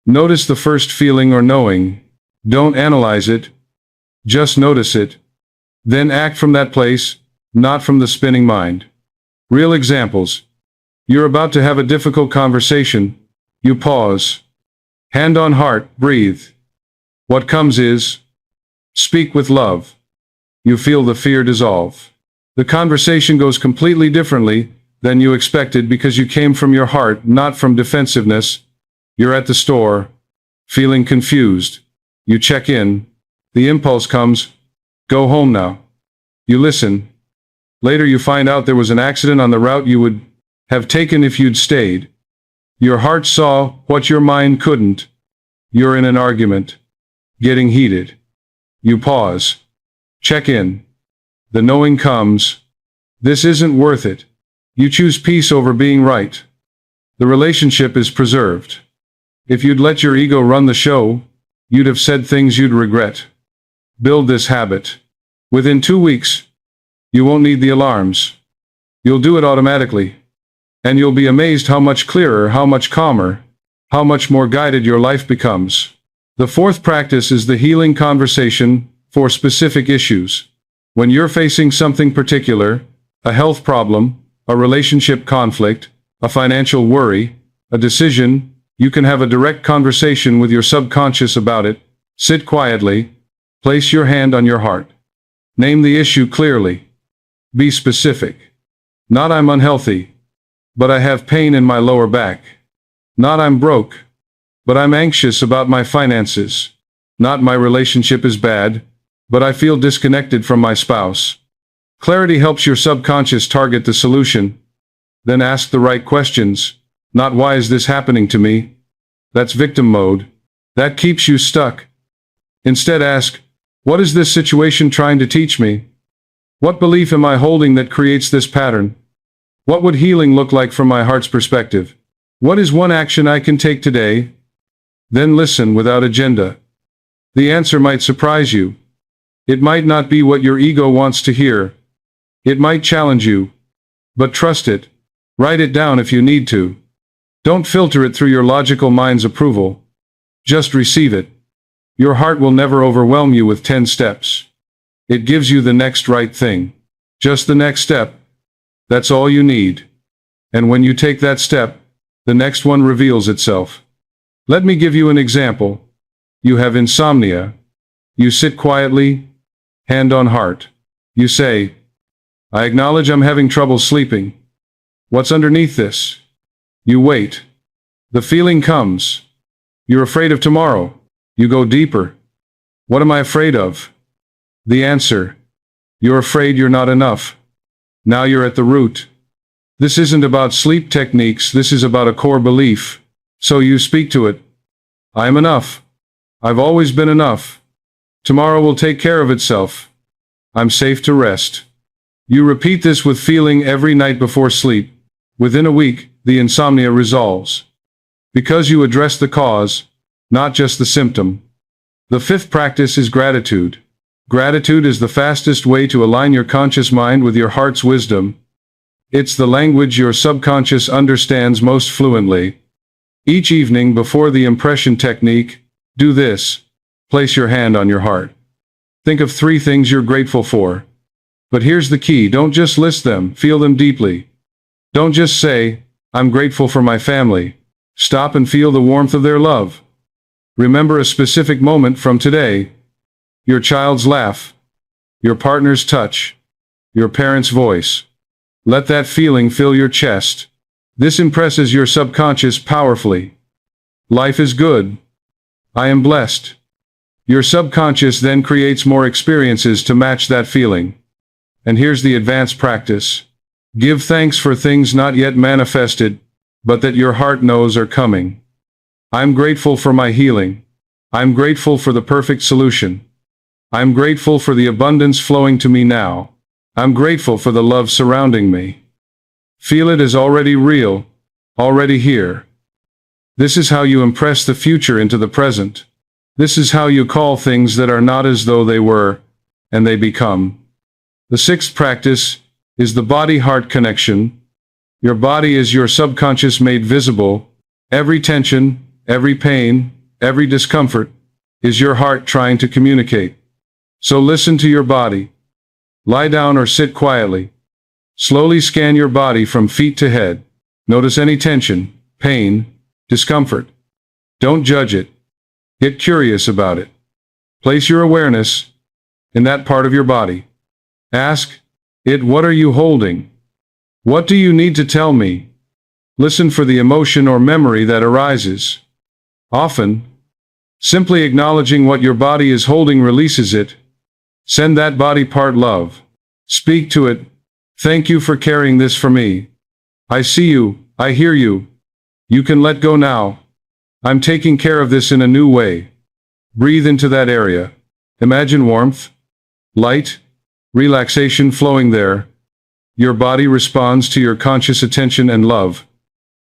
Notice the first feeling or knowing. Don't analyze it. Just notice it. Then act from that place, not from the spinning mind. Real examples. You're about to have a difficult conversation. You pause. Hand on heart, breathe. What comes is, speak with love. You feel the fear dissolve. The conversation goes completely differently than you expected because you came from your heart, not from defensiveness. You're at the store, feeling confused. You check in. The impulse comes, go home now. You listen. Later you find out there was an accident on the route you would have taken if you'd stayed. Your heart saw what your mind couldn't. You're in an argument, getting heated. You pause. Check in. The knowing comes. This isn't worth it. You choose peace over being right. The relationship is preserved. If you'd let your ego run the show, you'd have said things you'd regret. Build this habit. Within 2 weeks, you won't need the alarms. You'll do it automatically. And you'll be amazed how much clearer, how much calmer, how much more guided your life becomes. The fourth practice is the healing conversation for specific issues. When you're facing something particular, a health problem, a relationship conflict, a financial worry, a decision, you can have a direct conversation with your subconscious about it. Sit quietly. Place your hand on your heart. Name the issue clearly. Be specific. Not I'm unhealthy, but I have pain in my lower back. Not I'm broke, but I'm anxious about my finances. Not my relationship is bad, but I feel disconnected from my spouse. Clarity helps your subconscious target the solution. Then ask the right questions. Not why is this happening to me? That's victim mode. That keeps you stuck. Instead ask, what is this situation trying to teach me? What belief am I holding that creates this pattern? What would healing look like from my heart's perspective? What is one action I can take today? Then listen without agenda. The answer might surprise you. It might not be what your ego wants to hear. It might challenge you. But trust it. Write it down if you need to. Don't filter it through your logical mind's approval. Just receive it. Your heart will never overwhelm you with 10 steps. It gives you the next right thing. Just the next step. That's all you need. And when you take that step, the next one reveals itself. Let me give you an example. You have insomnia. You sit quietly, hand on heart. You say, I acknowledge I'm having trouble sleeping. What's underneath this? You wait. The feeling comes. You're afraid of tomorrow. You go deeper. What am I afraid of? The answer. You're afraid you're not enough. Now you're at the root. This isn't about sleep techniques, this is about a core belief. So you speak to it. I am enough. I've always been enough. Tomorrow will take care of itself. I'm safe to rest. You repeat this with feeling every night before sleep. Within a week, the insomnia resolves. Because you address the cause, not just the symptom. The fifth practice is gratitude. Gratitude is the fastest way to align your conscious mind with your heart's wisdom. It's the language your subconscious understands most fluently. Each evening before the impression technique, do this. Place your hand on your heart. Think of 3 things you're grateful for. But here's the key, don't just list them, feel them deeply. Don't just say, I'm grateful for my family. Stop and feel the warmth of their love. Remember a specific moment from today. Your child's laugh. Your partner's touch. Your parent's voice. Let that feeling fill your chest. This impresses your subconscious powerfully. Life is good. I am blessed. Your subconscious then creates more experiences to match that feeling. And here's the advanced practice. Give thanks for things not yet manifested, but that your heart knows are coming. I'm grateful for my healing. I'm grateful for the perfect solution. I'm grateful for the abundance flowing to me now. I'm grateful for the love surrounding me. Feel it as already real, already here. This is how you impress the future into the present. This is how you call things that are not as though they were, and they become. The sixth practice is the body-heart connection. Your body is your subconscious made visible. Every tension, every pain, every discomfort is your heart trying to communicate. So listen to your body. Lie down or sit quietly. Slowly scan your body from feet to head. Notice any tension, pain, discomfort. Don't judge it. Get curious about it. Place your awareness in that part of your body. Ask it, what are you holding? What do you need to tell me? Listen for the emotion or memory that arises. Often, simply acknowledging what your body is holding releases it. Send that body part love. Speak to it. Thank you for carrying this for me. I see you, I hear you. You can let go now. I'm taking care of this in a new way. Breathe into that area. Imagine warmth, light, relaxation flowing there. Your body responds to your conscious attention and love.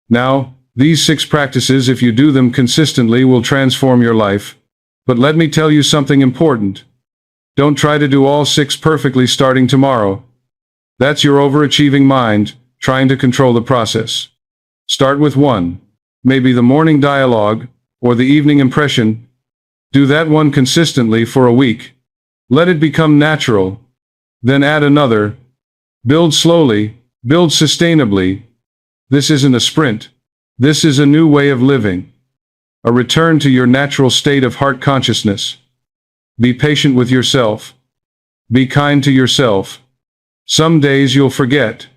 Now, these 6 practices, if you do them consistently, will transform your life. But let me tell you something important. Don't try to do all 6 perfectly starting tomorrow. That's your overachieving mind, trying to control the process. Start with 1. Maybe the morning dialogue, or the evening impression. Do that one consistently for a week. Let it become natural. Then add another. Build slowly, build sustainably. This isn't a sprint. This is a new way of living. A return to your natural state of heart consciousness. Be patient with yourself. Be kind to yourself. Some days you'll forget.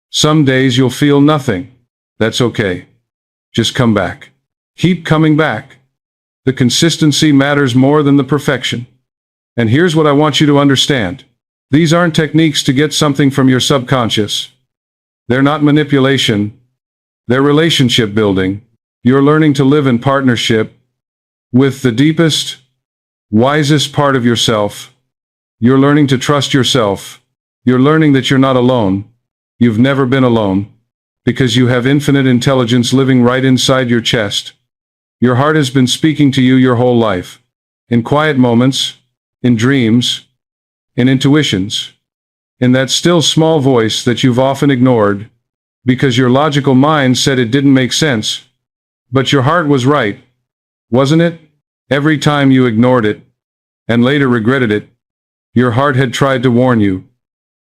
Some days you'll feel nothing. That's okay. Just come back. Keep coming back. The consistency matters more than the perfection. And here's what I want you to understand. These aren't techniques to get something from your subconscious. They're not manipulation. They're relationship building. You're learning to live in partnership with the deepest, wisest part of yourself. You're learning to trust yourself. You're learning that you're not alone. You've never been alone. Because you have infinite intelligence living right inside your chest. Your heart has been speaking to you your whole life. In quiet moments, in dreams, in intuitions, in that still small voice that you've often ignored, because your logical mind said it didn't make sense. But your heart was right, wasn't it? Every time you ignored it, and later regretted it, your heart had tried to warn you.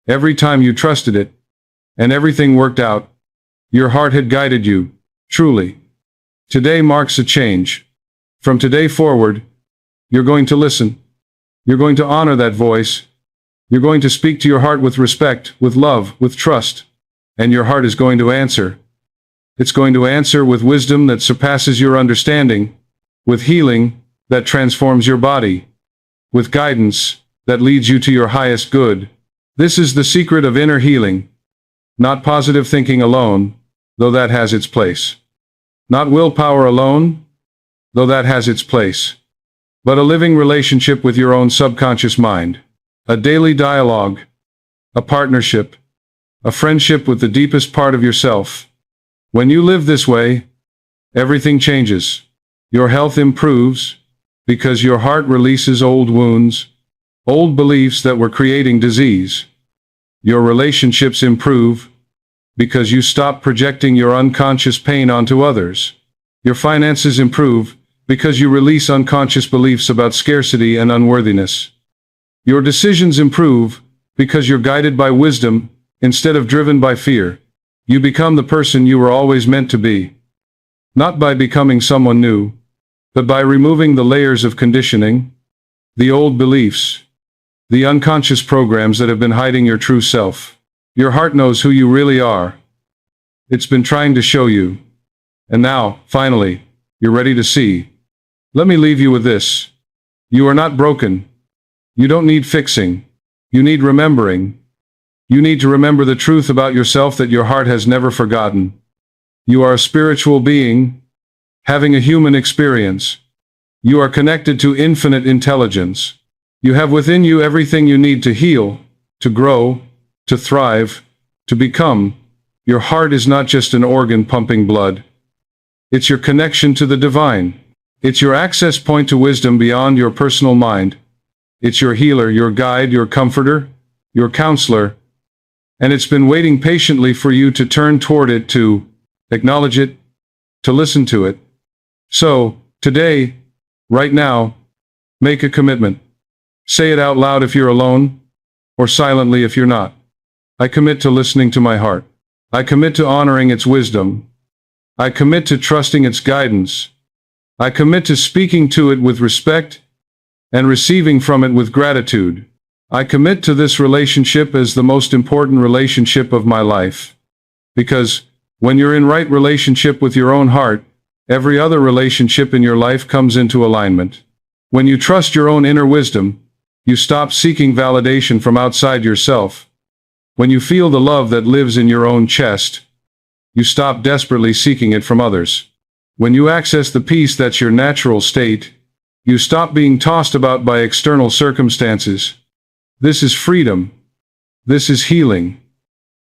Every time you trusted it, and everything worked out, your heart had guided you, truly. Today marks a change. From today forward, you're going to listen. You're going to honor that voice. You're going to speak to your heart with respect, with love, with trust. And your heart is going to answer. It's going to answer with wisdom that surpasses your understanding, with healing that transforms your body, with guidance that leads you to your highest good. This is the secret of inner healing. Not positive thinking alone, though that has its place. Not willpower alone, though that has its place. But a living relationship with your own subconscious mind. A daily dialogue. A partnership. A friendship with the deepest part of yourself. When you live this way, everything changes. Your health improves, because your heart releases old wounds, old beliefs that were creating disease. Your relationships improve, because you stop projecting your unconscious pain onto others. Your finances improve, because you release unconscious beliefs about scarcity and unworthiness. Your decisions improve, because you're guided by wisdom, instead of driven by fear. You become the person you were always meant to be. Not by becoming someone new, but by removing the layers of conditioning, the old beliefs, the unconscious programs that have been hiding your true self. Your heart knows who you really are. It's been trying to show you. And now, finally, you're ready to see. Let me leave you with this. You are not broken. You don't need fixing. You need remembering. You need to remember the truth about yourself that your heart has never forgotten. You are a spiritual being, having a human experience. You are connected to infinite intelligence. You have within you everything you need to heal, to grow, to thrive, to become. Your heart is not just an organ pumping blood. It's your connection to the divine. It's your access point to wisdom beyond your personal mind. It's your healer, your guide, your comforter, your counselor. And it's been waiting patiently for you to turn toward it, to acknowledge it, to listen to it. So, today, right now, make a commitment. Say it out loud if you're alone, or silently if you're not. I commit to listening to my heart. I commit to honoring its wisdom. I commit to trusting its guidance. I commit to speaking to it with respect and receiving from it with gratitude. I commit to this relationship as the most important relationship of my life. Because when you're in right relationship with your own heart, every other relationship in your life comes into alignment. When you trust your own inner wisdom, you stop seeking validation from outside yourself. When you feel the love that lives in your own chest, you stop desperately seeking it from others. When you access the peace that's your natural state, you stop being tossed about by external circumstances. This is freedom. This is healing.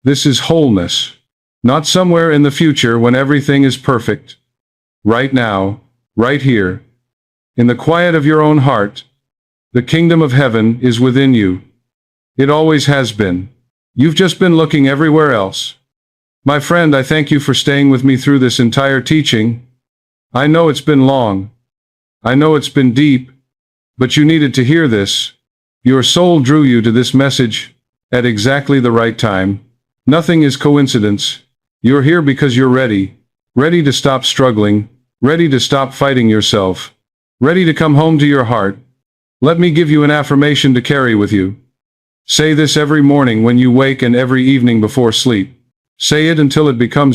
This is wholeness. Not somewhere in the future when everything is perfect. Right now, right here, in the quiet of your own heart, the kingdom of heaven is within you. It always has been. You've just been looking everywhere else. My friend, I thank you for staying with me through this entire teaching. I know it's been long. I know it's been deep, but you needed to hear this. Your soul drew you to this message at exactly the right time. Nothing is coincidence. You're here because you're ready. Ready to stop struggling. Ready to stop fighting yourself. Ready to come home to your heart. Let me give you an affirmation to carry with you. Say this every morning when you wake and every evening before sleep. Say it until it becomes